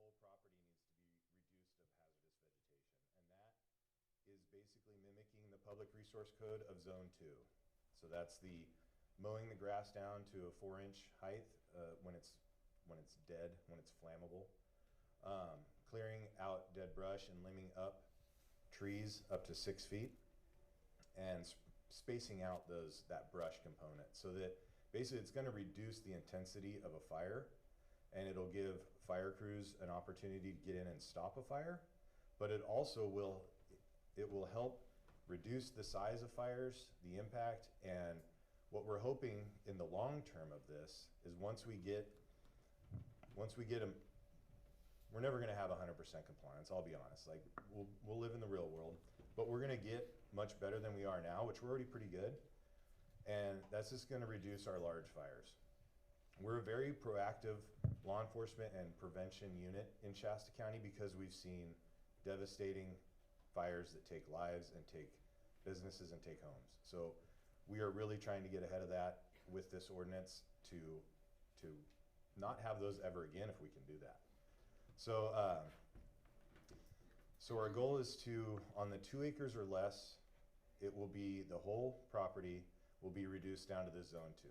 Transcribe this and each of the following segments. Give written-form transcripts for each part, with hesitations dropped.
whole property needs to be reduced of hazardous vegetation. And that is basically mimicking the Public Resource Code of Zone 2. So that's the mowing the grass down to a 4-inch height when it's dead, when it's flammable. Clearing out dead brush and limbing up trees up to 6 feet, and spacing out that brush component so that basically it's going to reduce the intensity of a fire, and it'll give fire crews an opportunity to get in and stop a fire, but it also will help reduce the size of fires, the impact, and what we're hoping in the long term of this is once we get them, we're never going to have 100% compliance, I'll be honest. Like, we'll live in the real world, but we're going to get much better than we are now, which we're already pretty good, and that's just going to reduce our large fires. We're a very proactive law enforcement and prevention unit in Shasta County because we've seen devastating fires that take lives and take businesses and take homes. So we are really trying to get ahead of that with this ordinance to not have those ever again if we can do that. So, so our goal is to, on the 2 acres or less, it will be, the whole property will be reduced down to the Zone 2.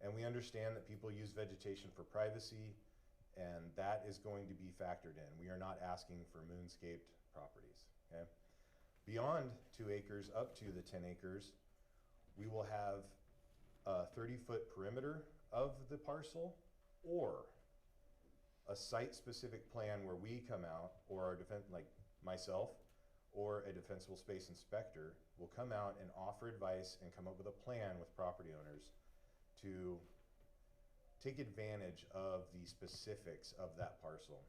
And we understand that people use vegetation for privacy, and that is going to be factored in. We are not asking for moonscaped properties, okay? Beyond 2 acres, up to the 10 acres, we will have a 30-foot perimeter of the parcel, or a site-specific plan where we come out, or our defense, like myself, or a defensible space inspector will come out and offer advice and come up with a plan with property owners to take advantage of the specifics of that parcel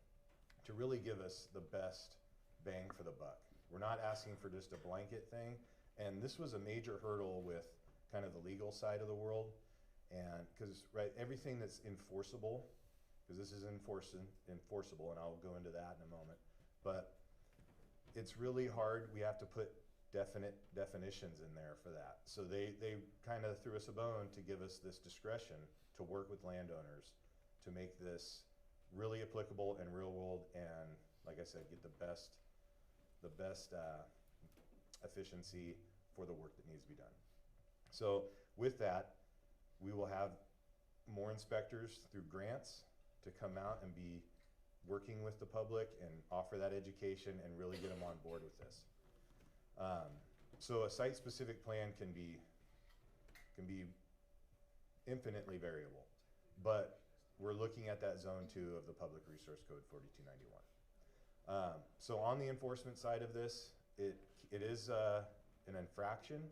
to really give us the best bang for the buck. We're not asking for just a blanket thing, and this was a major hurdle with kind of the legal side of the world, and because everything that's enforceable, because this is enforceable, and I'll go into that in a moment, but it's really hard. We have to put definite definitions in there for that. So they kind of threw us a bone to give us this discretion to work with landowners to make this really applicable and real world, and like I said, get the best efficiency for the work that needs to be done. So with that, we will have more inspectors through grants to come out and be working with the public and offer that education and really get them on board with this. So a site-specific plan can be infinitely variable, but we're looking at that Zone 2 of the Public Resource Code 4291. So on the enforcement side of this, it is an infraction.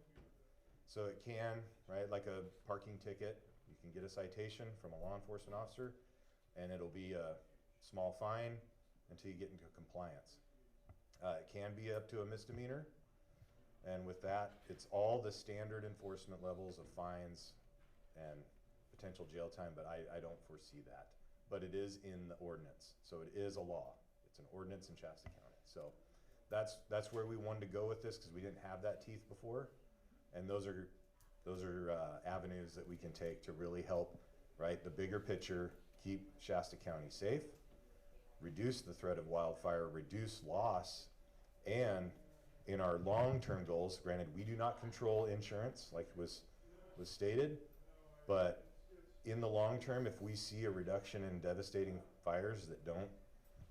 So it can, like a parking ticket, you can get a citation from a law enforcement officer, and it'll be a small fine until you get into compliance. It can be up to a misdemeanor, and with that, it's all the standard enforcement levels of fines and potential jail time, but I don't foresee that. But it is in the ordinance, so it is a law. It's an ordinance in Shasta County. So that's where we wanted to go with this, because we didn't have that teeth before, and those are avenues that we can take to really help, the bigger picture, keep Shasta County safe, reduce the threat of wildfire, reduce loss, and in our long-term goals, granted, we do not control insurance like was stated, but in the long term, if we see a reduction in devastating fires that don't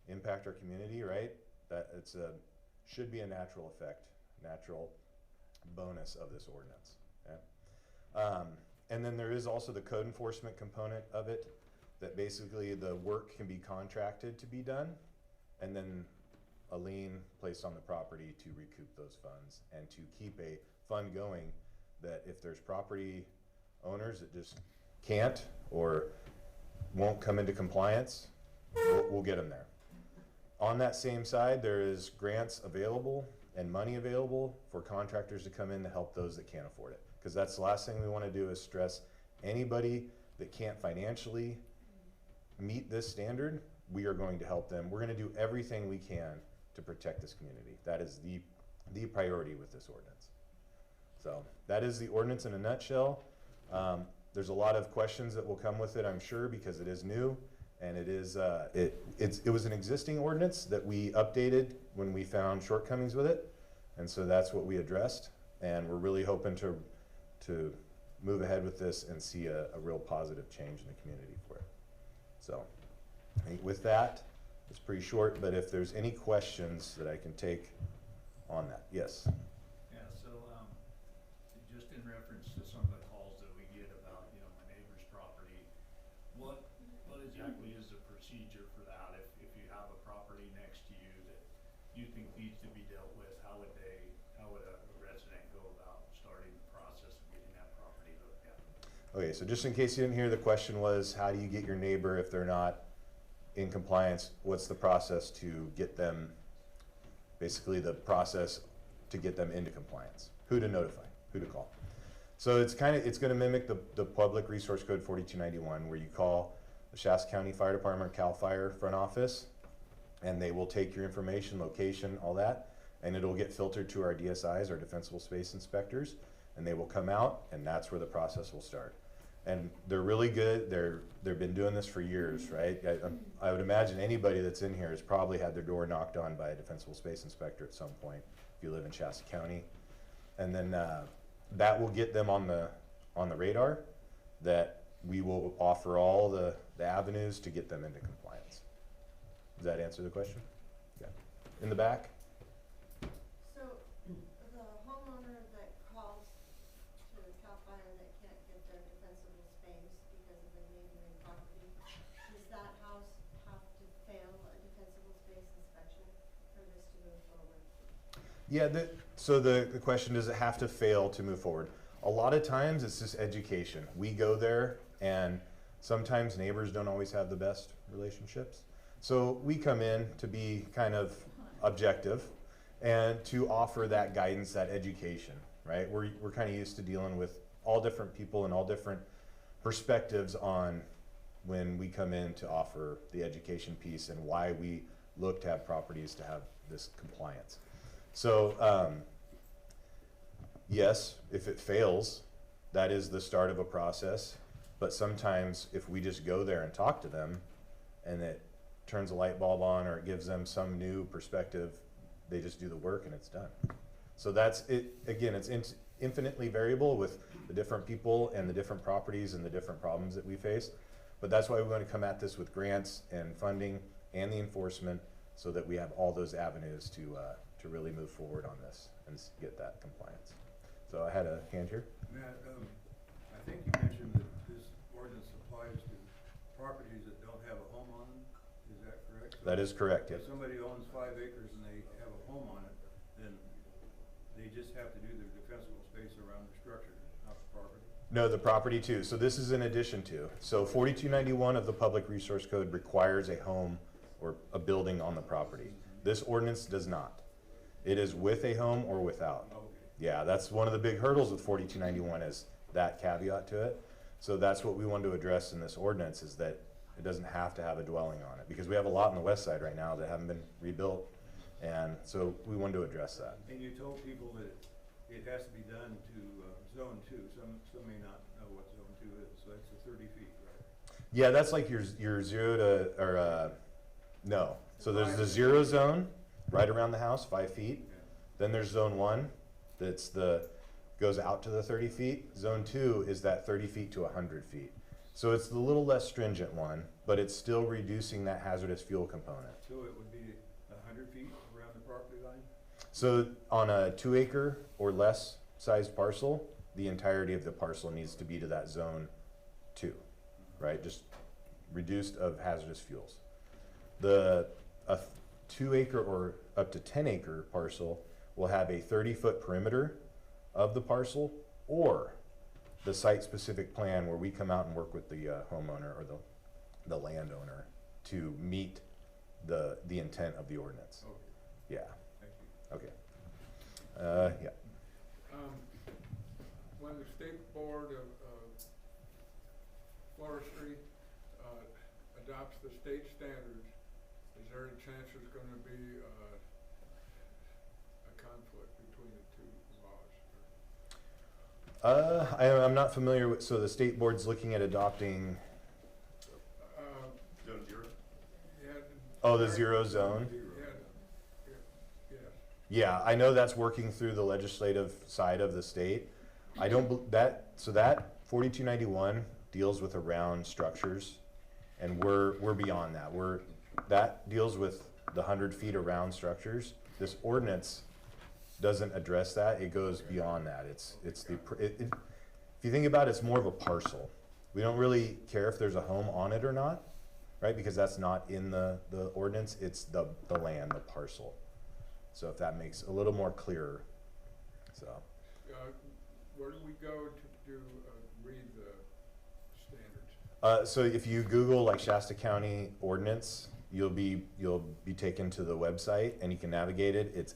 impact our community, that should be a natural effect, natural bonus of this ordinance. Okay? And then there is also the code enforcement component of it, that basically the work can be contracted to be done, and then a lien placed on the property to recoup those funds and to keep a fund going, that if there's property owners that just can't or won't come into compliance, we'll get them there. On that same side, there is grants available and money available for contractors to come in to help those that can't afford it, because that's the last thing we want to do is stress anybody that can't financially meet this standard. We are going to help them. We're going to do everything we can to protect this community. That is the priority with this ordinance. So that is the ordinance in a nutshell. There's a lot of questions that will come with it, I'm sure, because it is new, And it is, it was an existing ordinance that we updated when we found shortcomings with it. And so that's what we addressed. And we're really hoping to move ahead with this and see a real positive change in the community for it. So I think with that, it's pretty short, but if there's any questions that I can take on that. Yes? Yeah, so just in reference to some of the calls that we get about, you know, my neighbor's property, what exactly is the procedure for that? If you have a property next to you that you think needs to be dealt with, how would a resident go about starting the process of getting that property looked at? Okay, so just in case you didn't hear, the question was, how do you get your neighbor if they're not in compliance? What's the process to get them, basically the process to get them into compliance? Who to notify, who to call? So it's gonna mimic the Public Resource Code 4291, where you call the Shasta County Fire Department, CAL FIRE front office, and they will take your information, location, all that, and it'll get filtered to our DSIs, our Defensible Space Inspectors, and they will come out, and that's where the process will start. And they're really good. They've been doing this for years, right? I would imagine anybody that's in here has probably had their door knocked on by a Defensible Space Inspector at some point, if you live in Shasta County. And then that will get them on the radar, that we will offer all the avenues to get them into compliance. Does that answer the question? Yeah. In the back? So the homeowner that calls to CAL FIRE that can't get their defensible space because of the neighboring property, does that house have to fail a defensible space inspection for this to move forward? Yeah, so the question, does it have to fail to move forward? A lot of times it's just education. We go there, and sometimes neighbors don't always have the best relationships. So we come in to be kind of objective and to offer that guidance, that education, right? We're kind of used to dealing with all different people and all different perspectives on when we come in to offer the education piece and why we look to have properties to have this compliance. So yes, if it fails, that is the start of a process. But sometimes if we just go there and talk to them and it turns a light bulb on, or it gives them some new perspective, they just do the work and it's done. So that's it. Again, it's infinitely variable with the different people and the different properties and the different problems that we face. But that's why we want to come at this with grants and funding and the enforcement, so that we have all those avenues to really move forward on this and get that compliance. So I had a hand here. Matt, I think you mentioned that this ordinance applies to properties that don't have a home on them. Is that correct? That is correct, If yes. somebody owns 5 acres and they have a home on it, then they just have to do their defensible space around the structure, not the property? No, the property too. So this is in addition to. So 4291 of the Public Resource Code requires a home or a building on the property. This ordinance does not. It is with a home or without. Okay. Yeah, that's one of the big hurdles with 4291, is that caveat to it. So that's what we wanted to address in this ordinance, is that it doesn't have to have a dwelling on it, because we have a lot on the west side right now that haven't been rebuilt. And so we wanted to address that. And you told people that it has to be done to zone 2. Some may not know what zone 2 is, so that's the 30 feet, right? Yeah, that's like your 0 to, or no. So there's the 0 zone right around the house, 5 feet. Yeah. Then there's zone 1, that's goes out to the 30 feet. Zone 2 is that 30 feet to 100 feet. So it's the little less stringent one, but it's still reducing that hazardous fuel component. So it would be 100 feet around the property line? So on a 2 acre or less sized parcel, the entirety of the parcel needs to be to that zone 2, right? Just reduced of hazardous fuels. A 2 acre or up to 10 acre parcel will have a 30-foot perimeter of the parcel, or the site-specific plan where we come out and work with the homeowner or the landowner to meet the intent of the ordinance. Okay, Yeah. thank you. Okay. Yeah. When the State Board of Forestry adopts the state standards, is there a chance there's going to be a conflict between the two laws? I'm not familiar with, so the state board's looking at adopting, Zone 0? Oh, the zero zone? Yeah, yes. Yeah, I know that's working through the legislative side of the state. I don't, so that 4291 deals with around structures, and we're beyond that. That deals with the 100 feet around structures. This ordinance doesn't address that, it goes beyond that. If you think about it, it's more of a parcel. We don't really care if there's a home on it or not, right? Because that's not in the ordinance, it's the land, the parcel. So if that makes a little more clearer, so. Where do we go to read the standards? So if you Google like Shasta County ordinance, you'll be taken to the website and you can navigate it. It's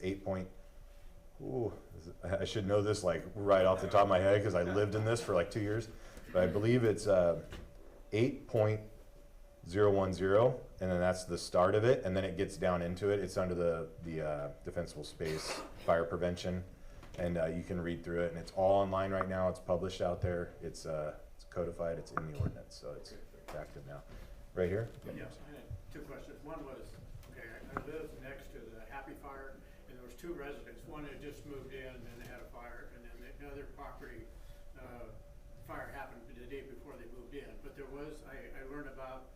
I should know this like right off the top of my head because I lived in this for like 2 years, but I believe it's 8.010, and then that's the start of it, and then it gets down into it. It's under the defensible space fire prevention, and you can read through it, and it's all online right now. It's published out there. It's codified. It's in the ordinance, so it's active now. Right here. Yes, I had two questions. One was, okay, I live next to the Happy Fire, and there was two residents. One had just moved in, and they had a fire, and then the other property, fire happened the day before they moved in. But there was, I learned about,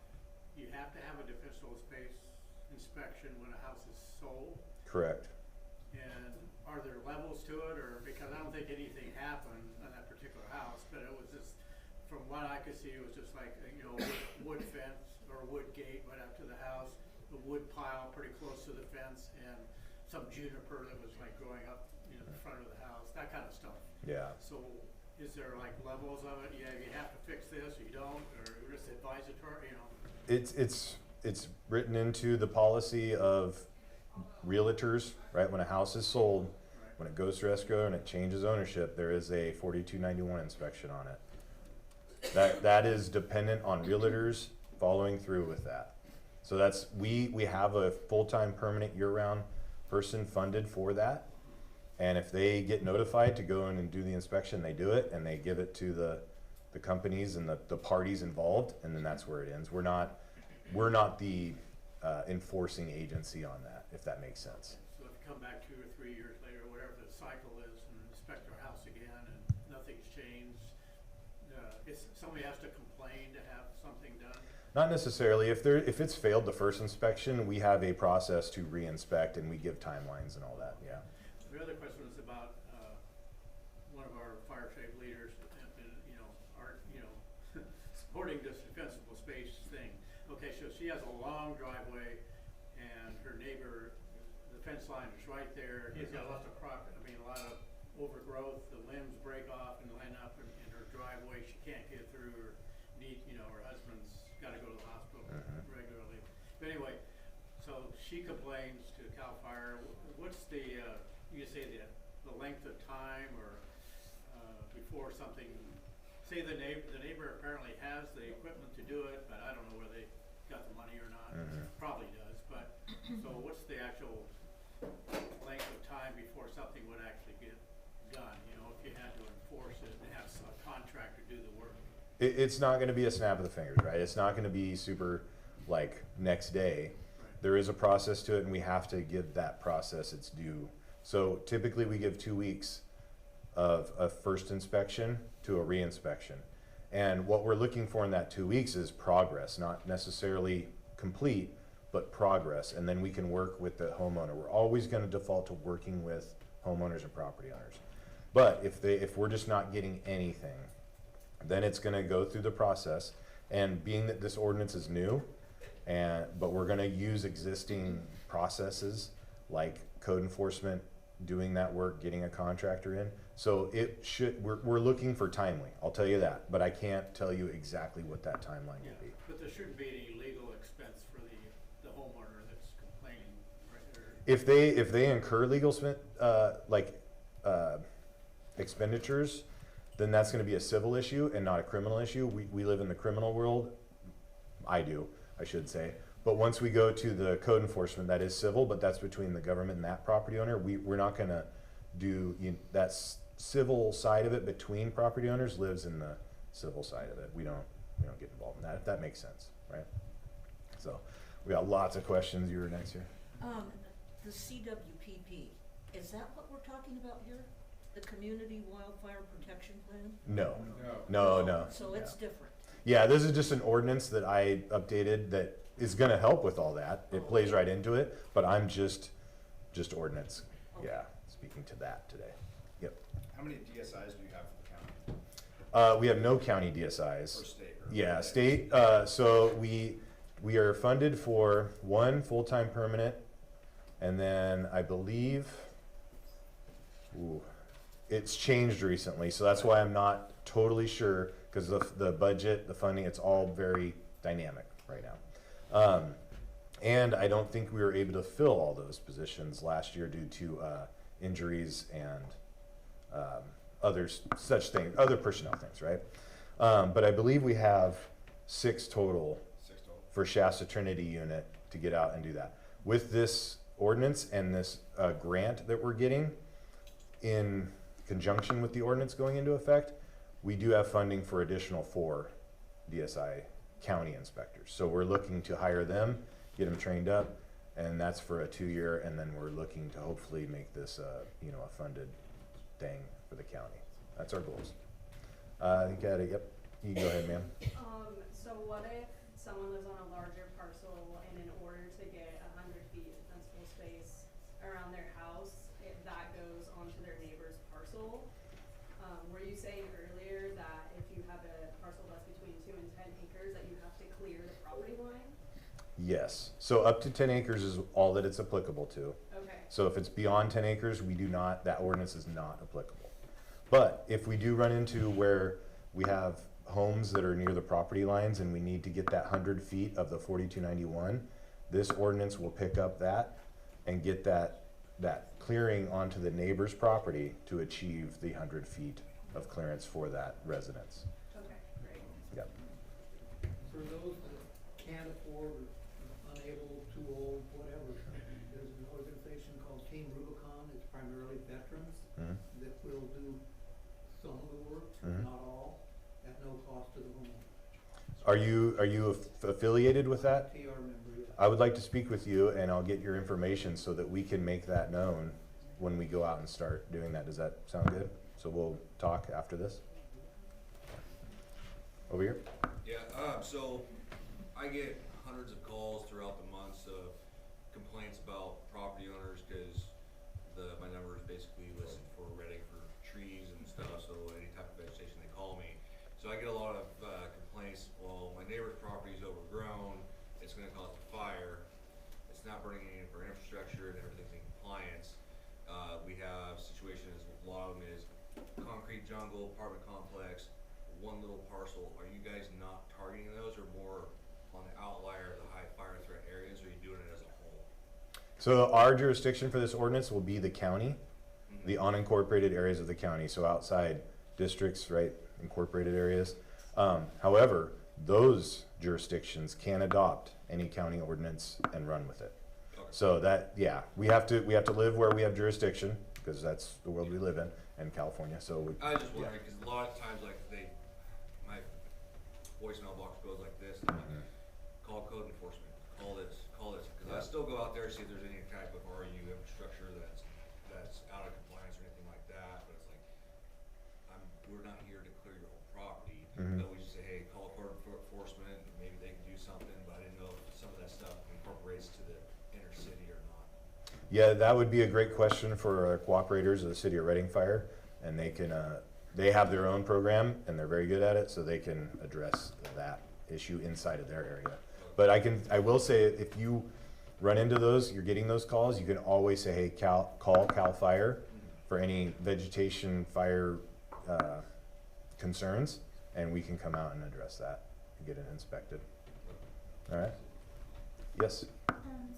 you have to have a defensible space inspection when a house is sold. Correct. And are there levels to it, or, because I don't think anything happened on that particular house, but it was just, from what I could see, it was just like, you know, wood fence or wood gate right up to the house, a wood pile pretty close to the fence, and some juniper that was like growing up, you know, the front of the house, that kind of stuff. Yeah. So is there like levels of it? Yeah, you have to fix this, or you don't, or just advisory, you know? It's written into the policy of realtors, right? When a house is sold, Right. when it goes through escrow and it changes ownership, there is a 4291 inspection on it. That is dependent on realtors following through with that. So that's, we have a full-time permanent year-round person funded for that. And if they get notified to go in and do the inspection, they do it and they give it to the companies and the parties involved, and then that's where it ends. We're not the enforcing agency on that, if that makes sense. So if you come back 2 or 3 years later, whatever the cycle is, and inspect our house again, and nothing's changed, somebody has to complain to have something done? Not necessarily. If it's failed the first inspection, we have a process to re-inspect and we give timelines and all that, yeah. The other question was about one of our fire trade leaders, supporting this defensible space thing. Okay, so she has a long driveway, and her neighbor, the fence line is right there. He's got lots of a lot of overgrowth. The limbs break off and line up in her driveway. She can't get through. Her husband's got to go to the hospital regularly. But anyway, so she complains to CAL FIRE. What's the the length of time or before something? Say the neighbor apparently has the equipment to do it, but I don't know whether they got the money or not. Probably does, but so what's the actual length of time before something would actually get done? You know, if you had to enforce it and have a contractor do the work. It's not going to be a snap of the fingers, right? It's not going to be super like next day. Right. There is a process to it, and we have to give that process its due. So typically we give 2 weeks of a first inspection to a re-inspection. And what we're looking for in that 2 weeks is progress, not necessarily complete, but progress. And then we can work with the homeowner. We're always going to default to working with homeowners and property owners. But if we're just not getting anything, then it's going to go through the process. And being that this ordinance is new, but we're going to use existing processes like code enforcement, doing that work, getting a contractor in. So we're looking for timely, I'll tell you that, but I can't tell you exactly what that timeline will be. But there shouldn't be any legal expense for the homeowner that's complaining, right? If they incur legal expenditures, then that's going to be a civil issue and not a criminal issue. We live in the criminal world. I should say. But once we go to the code enforcement, that is civil, but that's between the government and that property owner. We're not going to do that civil side of it between property owners lives in the civil side of it. We don't get involved in that, if that makes sense, right? So We got lots of questions. You were next here. The CWPP, is that what we're talking about here? The Community Wildfire Protection Plan? No, No. no. So it's different. Yeah, this is just an ordinance that I updated that is gonna help with all that. It plays right into it, but I'm just ordinance. Okay. Yeah, speaking to that today. Yep. How many DSIs do you have for the county? We have no county DSIs. For state? Or Yeah, for state, so we are funded for one full-time permanent, and then I believe, it's changed recently, so that's why I'm not totally sure, because the budget, the funding, it's all very dynamic right now. And I don't think we were able to fill all those positions last year due to injuries and other personnel things, right? But I believe we have 6 total 6 total? for Shasta Trinity unit to get out and do that. With this ordinance and this grant that we're getting in conjunction with the ordinance going into effect, we do have funding for additional 4 DSI county inspectors. So we're looking to hire them, get them trained up, and that's for a 2-year, and then we're looking to hopefully make this a funded thing for the county. That's our goals. I think I had it, yep. You go ahead, ma'am. So what if someone lives on a larger parcel and in order to get 100 feet of defensible space around their house, if that goes onto their neighbor's parcel? Were you saying earlier that if you have a parcel that's between 2 and 10 acres that you have to clear the property line? Yes. So up to 10 acres is all that it's applicable to. Okay. So if it's beyond 10 acres, that ordinance is not applicable. But if we do run into where we have homes that are near the property lines and we need to get that 100 feet of the 4291, this ordinance will pick up that and get that clearing onto the neighbor's property to achieve the 100 feet of clearance for that residence. Okay, great. Yep. For those that can't afford, or unable, too old, whatever, there's an organization called Team Rubicon. It's primarily veterans Mhm. that will do some of the work, Mhm. not all, at no cost to the homeowner. Are you affiliated with that? TR member, yes. I would like to speak with you, and I'll get your information so that we can make that known when we go out and start doing that. Does that sound good? So we'll talk after this. Over here. Yeah, so I get hundreds of calls throughout the months of complaints about property owners because my number is basically listed for Reading for trees and stuff, so any type of vegetation they call me. So I get a lot of complaints, well, my neighbor's property is overgrown, it's gonna cause a fire, it's not burning any of our infrastructure and everything's in compliance. We have situations, a lot of them is concrete jungle, apartment complex, one little parcel. Are you guys not targeting those or more on the outlier of the high fire threat areas, or are you doing it as a whole? So our jurisdiction for this ordinance will be the county, the unincorporated areas of the county, so outside districts, right, incorporated areas. However, those jurisdictions can adopt any county ordinance and run with it. Okay. So that, yeah, we have to live where we have jurisdiction, because that's the world we live in California, so we. I was just wondering, because a lot of times, like, my voicemail box goes like this, and I'm like, call code enforcement, call this, because I still go out there and see if there's any type of RU infrastructure that's out of compliance or anything like that, but it's like, we're not here to clear your whole property, Mhm. but we just say, hey, call code enforcement, maybe they can do something, but I didn't know if some of that stuff incorporates to the inner city or not. Yeah, that would be a great question for our cooperators of the City of Reading Fire, and they can, they have their own program, and they're very good at it, so they can address that issue inside of their area. But I will say, if you run into those, you're getting those calls, you can always say, hey, call CAL FIRE for any vegetation fire concerns, and we can come out and address that and get it inspected. All right? Yes?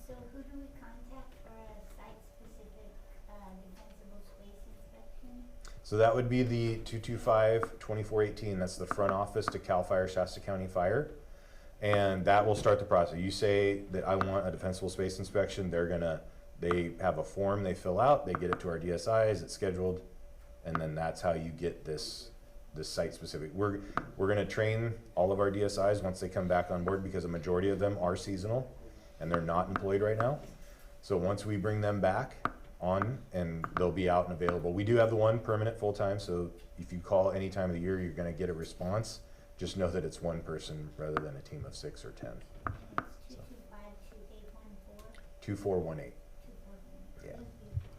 So who do we contact for a site-specific defensible space inspection? So that would be the 225-2418. That's the front office to CAL FIRE, Shasta County Fire. And that will start the process. You say that I want a defensible space inspection, they have a form they fill out, they get it to our DSIs, it's scheduled, and then that's how you get this site-specific. We're gonna train all of our DSIs once they come back on board, because a majority of them are seasonal. and they're not employed right now. So once we bring them back on, and they'll be out and available. We do have the one permanent full-time, so if you call any time of the year, you're gonna get a response. Just know that it's one person rather than a team of 6 or 10. It's 225-2814. 2418. 241. Yeah. Thank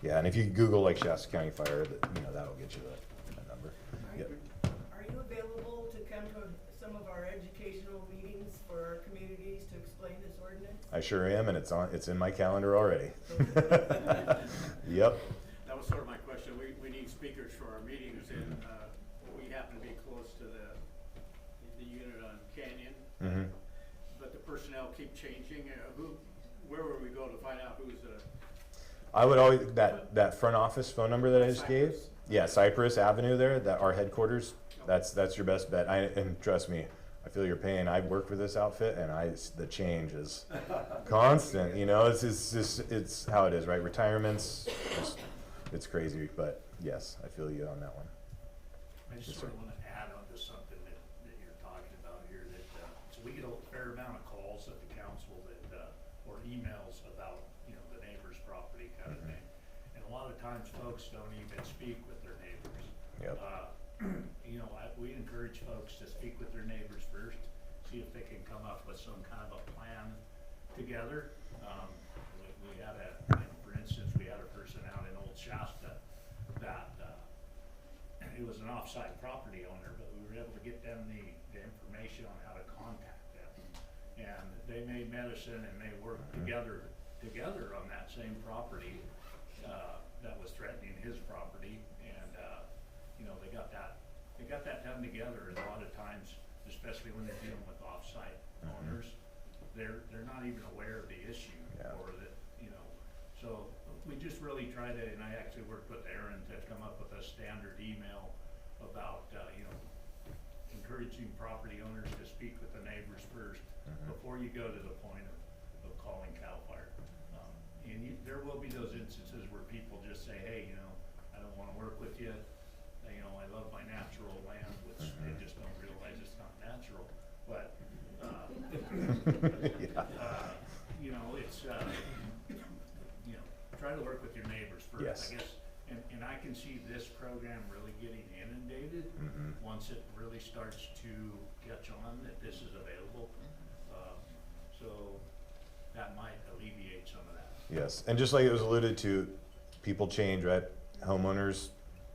you. Yeah, and if you Google like Shasta County Fire, that'll get you the number. Yep. Are you available to come to some of our educational meetings for our communities to explain this ordinance? I sure am, and it's in my calendar already. Yep. That was sort of my question. We need speakers for our meetings, and we happen to be close to the unit on Canyon. Mm-hmm. But the personnel keep changing. Where would we go to find out who's I would always, that front office phone number that I just gave? Cypress? Yeah, Cypress Avenue there, our headquarters, that's your best bet. And trust me, I feel your pain. I've worked with this outfit, and the change is constant, it's how it is, right? Retirements, it's crazy, but yes, I feel you on that one. I just Yes, sort sir. of want to add on to something that you're talking about here, that, so we get a fair amount of calls at the council or emails about, the neighbor's property kind of thing. And a lot of times folks don't even speak with their neighbors. Yep. We encourage folks to speak with their neighbors first, see if they can come up with some kind of a plan together. We had for instance, we had a person out in Old Shasta that, he was an off-site property owner, but we were able to get them the information on how to contact them. And they made medicine and they worked together on that same property, that was threatening his property. And, they got that done together. And a lot of times, especially when they're dealing with off-site owners, they're not even aware of the issue. Yeah. Or that, so we just really try to, and I actually worked with Aaron to come up with a standard email about, encouraging property owners to speak with the neighbors first before you go to the point of calling CAL FIRE. And there will be those instances where people just say, hey, I don't wanna work with you. I love my natural land, which they just don't realize it's not natural. But, it's, try to work with your neighbors first, Yes. I guess. And I can see this program really getting inundated once it really starts to catch on that this is available. So that might alleviate some of that. Yes, and just like it was alluded to, people change, right? Homeowners,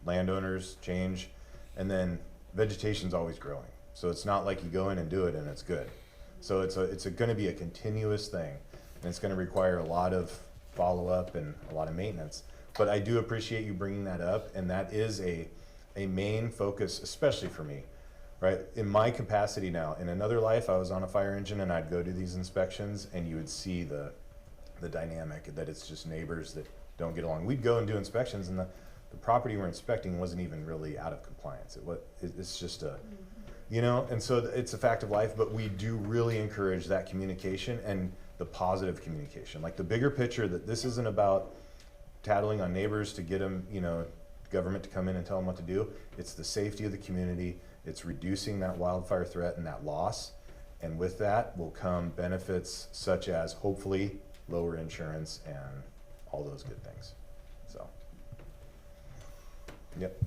landowners change, and then vegetation's always growing. So it's not like you go in and do it and it's good. So it's gonna be a continuous thing, and it's gonna require a lot of follow-up and a lot of maintenance. But I do appreciate you bringing that up, and that is a main focus, especially for me, right? In my capacity now, in another life, I was on a fire engine and I'd go to these inspections and you would see the dynamic, that it's just neighbors that don't get along. We'd go and do inspections, and the property we're inspecting wasn't even really out of compliance. It's just and so it's a fact of life, but we do really encourage that communication and the positive communication. Like the bigger picture, that this isn't about tattling on neighbors to get them, government to come in and tell them what to do. It's the safety of the community. It's reducing that wildfire threat and that loss. And with that will come benefits such as hopefully lower insurance and all those good things. So, yep.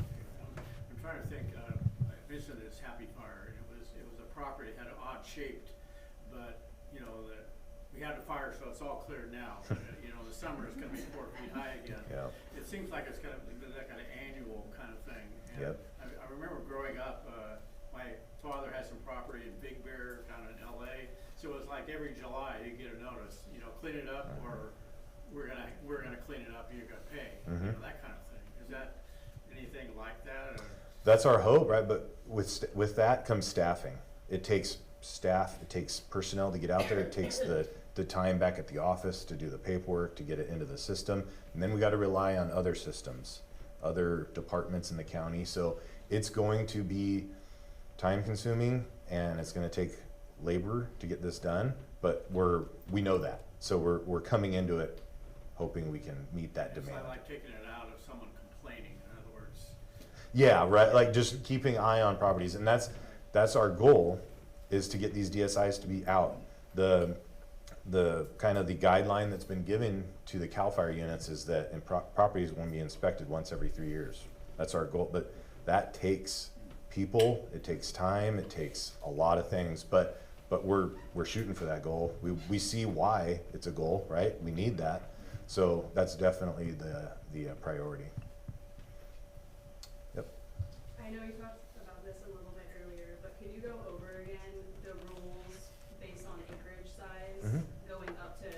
I'm trying to think, I visited this Happy Fire, and it was a property, it had an odd shaped, but, we had the fire, so it's all cleared now. The summer is gonna be 4 feet high again. Yeah. It seems like it's gonna be that kind of annual kind of thing. And Yep. I remember growing up, my father had some property in Big Bear down in LA, so it was like every July you get a notice, clean it up, or we're gonna clean it up and you're gonna pay, that kind of thing. Is that anything like that, or? That's our hope, right? But with that comes staffing. It takes staff, it takes personnel to get out there, it takes the time back at the office to do the paperwork, to get it into the system, and then we got to rely on other systems, other departments in the county. So it's going to be time consuming, and it's going to take labor to get this done, but we know that. So we're coming into it hoping we can meet that demand. It's like taking it out of someone complaining, in other words. Yeah, right. Like just keeping eye on properties, and that's our goal, is to get these DSIs to be out. the kind of the guideline that's been given to the CAL FIRE units is that properties will be inspected once every 3 years. That's our goal, but that takes people, it takes time, it takes a lot of things, but we're shooting for that goal. We see why it's a goal, right? We need that. So that's definitely the priority. Yep. I know you talked about this a little bit earlier, but could you go over again the rules based on acreage size, Mhm. going up to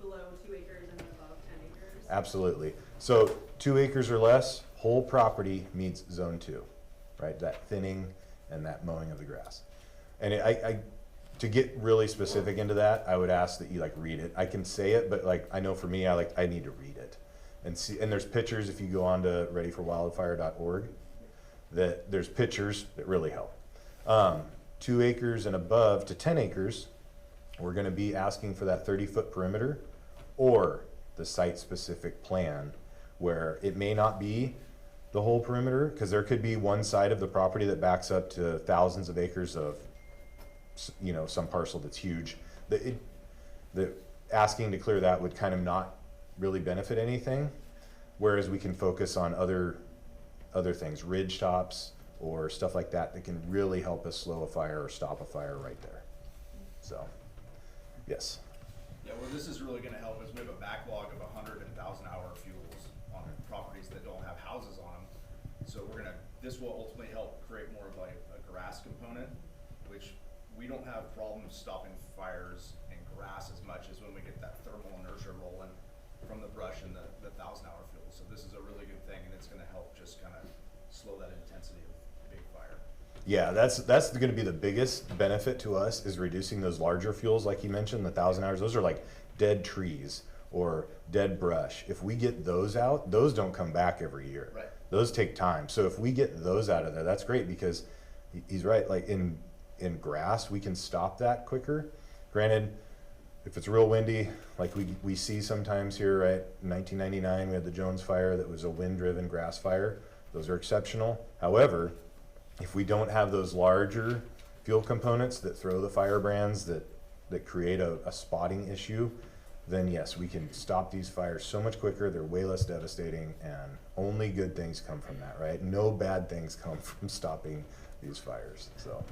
below 2 acres and above 10 acres? Absolutely. So 2 acres or less, whole property meets zone 2, right? That thinning and that mowing of the grass. And to get really specific into that, I would ask that you like read it. I can say it, but like I know for me, I need to read it and see. And there's pictures if you go on to readyforwildfire.org. That there's pictures that really help. 2 acres and above to 10 acres, we're going to be asking for that 30-foot perimeter or the site-specific plan where it may not be the whole perimeter because there could be one side of the property that backs up to thousands of acres of, you know, some parcel that's huge. The asking to clear that would kind of not really benefit anything, whereas we can focus on other things, ridge tops or stuff like that that can really help us slow a fire or stop a fire right there. So, yes. Yeah, where this is really gonna help is we have a backlog of 100 and 1,000-hour fuels on properties that don't have houses on them. So this will ultimately help create more of like a grass component, which we don't have problems stopping fires in grass as much as when we get that thermal inertia rolling from the brush and the 1,000-hour fuel. So this is a really good thing, and it's gonna help just kind of slow that intensity of big fire. Yeah, that's going to be the biggest benefit to us is reducing those larger fuels, like you mentioned, the 1,000 hours. Those are like dead trees or dead brush. If we get those out, those don't come back every year. Right. Those take time. So if we get those out of there, that's great because he's right. Like in grass, we can stop that quicker. Granted, if it's real windy, like we see sometimes here, right? In 1999, we had the Jones fire that was a wind-driven grass fire. Those are exceptional. However, if we don't have those larger fuel components that throw the firebrands that create a spotting issue, then yes, we can stop these fires so much quicker. They're way less devastating, and only good things come from that, right? No bad things come from stopping these fires. So,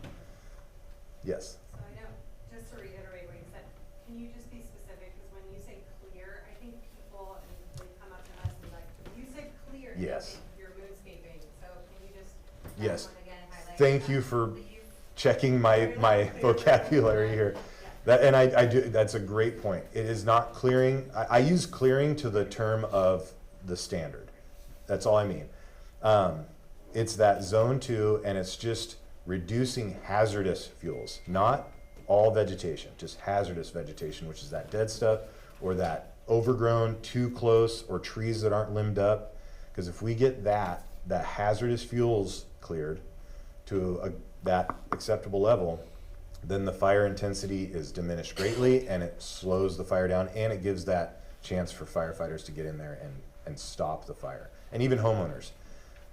yes. So I know, just to reiterate what you said, can you just be specific? Because when you say clear, I think people, and they come up to us and like, you said clear, they Yes. think you're moonscaping. So can you just Yes. again highlight Thank that? you for Please. checking my vocabulary here. That, and I do, that's a great point. It is not clearing. I use clearing to the term of the standard. That's all I mean. It's that zone 2, and it's just reducing hazardous fuels, not all vegetation, just hazardous vegetation, which is that dead stuff or that overgrown, too close, or trees that aren't limbed up. Because if we get that hazardous fuels cleared to that acceptable level, then the fire intensity is diminished greatly, and it slows the fire down, and it gives that chance for firefighters to get in there and stop the fire. And even homeowners.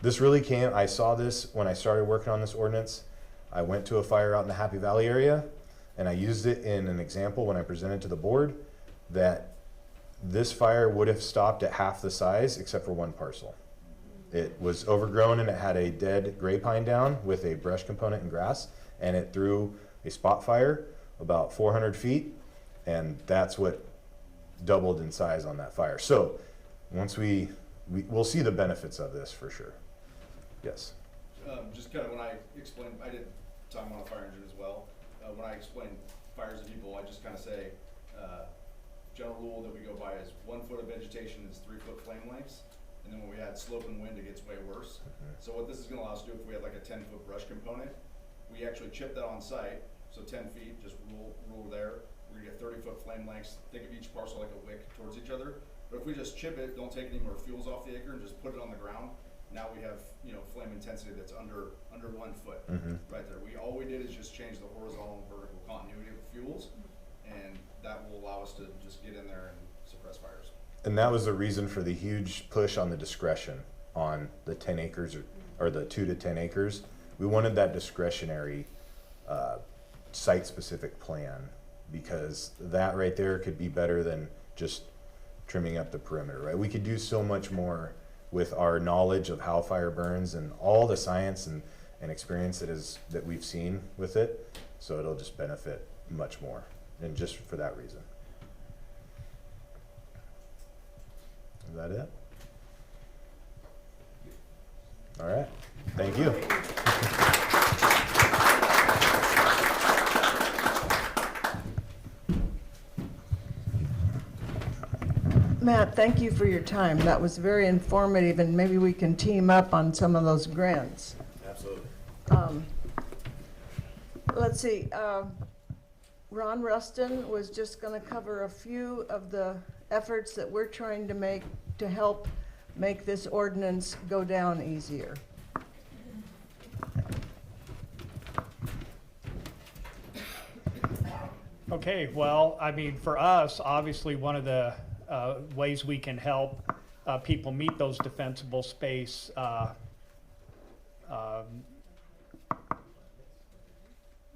This really I saw this when I started working on this ordinance. I went to a fire out in the Happy Valley area, and I used it in an example when I presented to the board that this fire would have stopped at half the size except for one parcel. It was overgrown, and it had a dead gray pine down with a brush component and grass, and it threw a spot fire about 400 feet, and that's what doubled in size on that fire. So once we'll see the benefits of this for sure. Yes. Just kind of when I explained, I did time on a fire engine as well. When I explain fires to people, I just kind of say, general rule that we go by is 1 foot of vegetation is 3 foot flame lengths. And then when we add slope and wind, it gets way worse. So what this is gonna allow us to do, if we had like a 10-foot brush component, we actually chip that on site. So 10 feet, just rule there. We're gonna get 30-foot flame lengths. Think of each parcel like a wick towards each other. But if we just chip it, don't take any more fuels off the acre, and just put it on the ground, now we have, flame intensity that's under 1 foot right there. All we did is just change the horizontal and vertical continuity of the fuels, and that will allow us to just get in there and suppress fires. And that was the reason for the huge push on the discretion on the 10 acres or the 2 to 10 acres. We wanted that discretionary site-specific plan because that right there could be better than just trimming up the perimeter, right? We could do so much more with our knowledge of how fire burns and all the science and experience that we've seen with it. So it'll just benefit much more, and just for that reason. Is that it? All right, thank you. Matt, thank you for your time. That was very informative, and maybe we can team up on some of those grants. Absolutely. Let's see, Ron Rustin was just gonna cover a few of the efforts that we're trying to make to help make this ordinance go down easier. Okay, well, I mean, for us, obviously, one of the ways we can help people meet those defensible space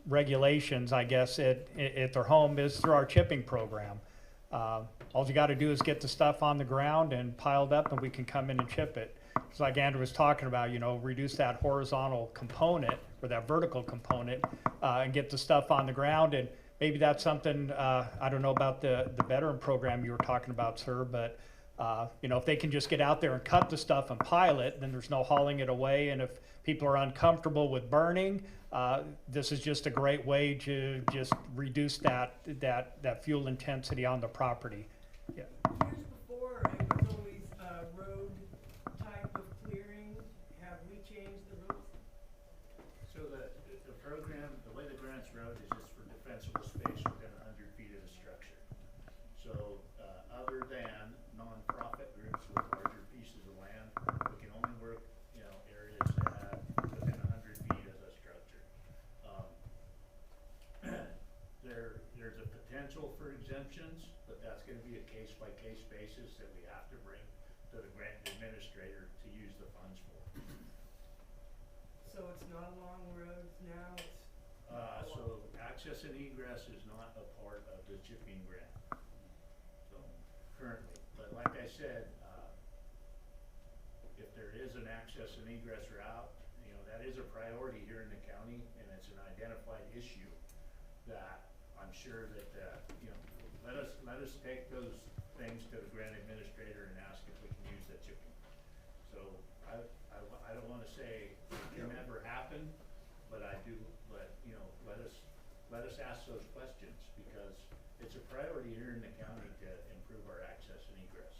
regulations, I guess, at their home is through our chipping program. All you gotta do is get the stuff on the ground and piled up, and we can come in and chip it. It's like Andrew was talking about, you know, reduce that horizontal component or that vertical component and get the stuff on the ground. And maybe that's something, I don't know about the veteran program you were talking about, sir, but you know, if they can just get out there and cut the stuff and pile it, then there's no hauling it away. And if people are uncomfortable with burning, this is just a great way to just reduce that fuel intensity on the property. Yeah. Years before, it was always road type of clearing. Have we changed the rules? So the program, the way the grants wrote is just for defensible space within 100 feet of the structure. So other than nonprofit groups with larger pieces of land, we can only work, you know, areas that have within 100 feet of the structure. There's a potential for exemptions, but that's going to be a case-by-case basis that we have to bring to the grant administrator to use the funds for. So it's not along roads now, it's. So access and egress is not a part of the chipping grant, so currently. But like I said, if there is an access and egress route, you know, that is a priority here in the county, and it's an identified issue that I'm sure that, you know, let us take those things to the grant administrator and ask if we can use that chipping. So I don't want to say it can never happen, but you know, let us ask those questions, because it's a priority here in the county to improve our access and egress.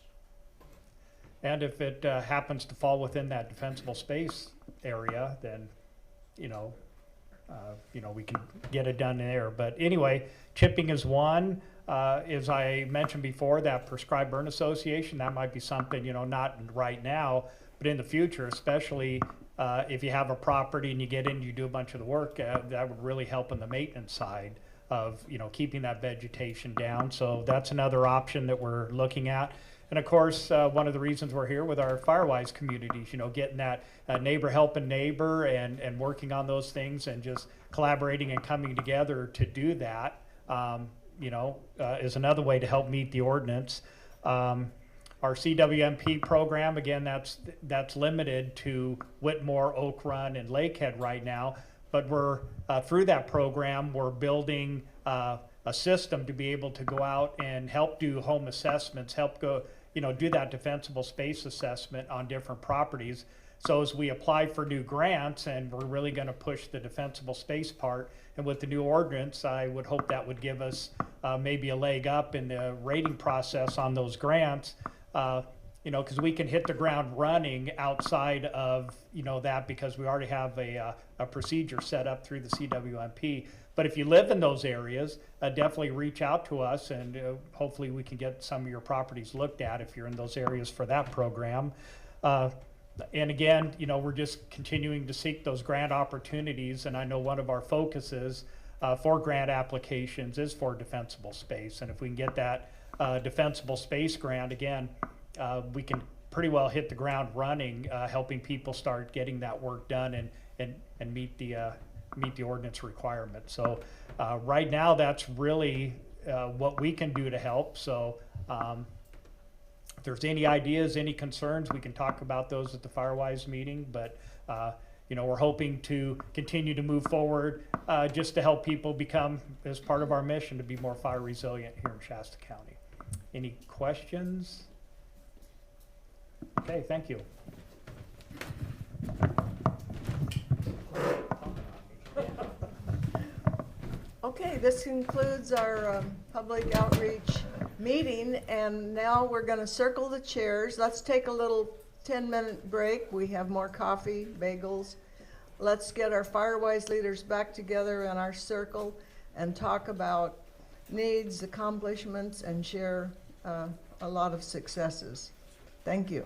And if it happens to fall within that defensible space area, then, you know, we can get it done there. But anyway, chipping is one. As I mentioned before, that prescribed burn association, that might be something, you know, not right now, but in the future, especially if you have a property and you get in, you do a bunch of the work, that would really help on the maintenance side of, you know, keeping that vegetation down. So that's another option that we're looking at. And of course, one of the reasons we're here with our Firewise communities, you know, getting that neighbor helping neighbor and working on those things and just collaborating and coming together to do that, you know, is another way to help meet the ordinance. Our CWMP program, again, that's limited to Whitmore, Oak Run, and Lakehead right now. But we're through that program, we're building a system to be able to go out and help do home assessments, help go, you know, do that defensible space assessment on different properties. So as we apply for new grants, and we're really going to push the defensible space part, and with the new ordinance, I would hope that would give us maybe a leg up in the rating process on those grants. You know, because we can hit the ground running outside of, you know, that, because we already have a procedure set up through the CWMP. But if you live in those areas, definitely reach out to us, and hopefully we can get some of your properties looked at if you're in those areas for that program. And again, you know, we're just continuing to seek those grant opportunities, and I know one of our focuses for grant applications is for defensible space. And if we can get that defensible space grant, again, we can pretty well hit the ground running, helping people start getting that work done and meet the ordinance requirement. So right now, that's really what we can do to help. So if there's any ideas, any concerns, we can talk about those at the Firewise meeting. But you know, we're hoping to continue to move forward just to help people become, as part of our mission, to be more fire resilient here in Shasta County. Any questions? Okay, thank you. Okay, this concludes our public outreach meeting, and now we're going to circle the chairs. Let's take a little 10-minute break. We have more coffee, bagels. Let's get our Firewise leaders back together in our circle and talk about needs, accomplishments, and share a lot of successes. Thank you.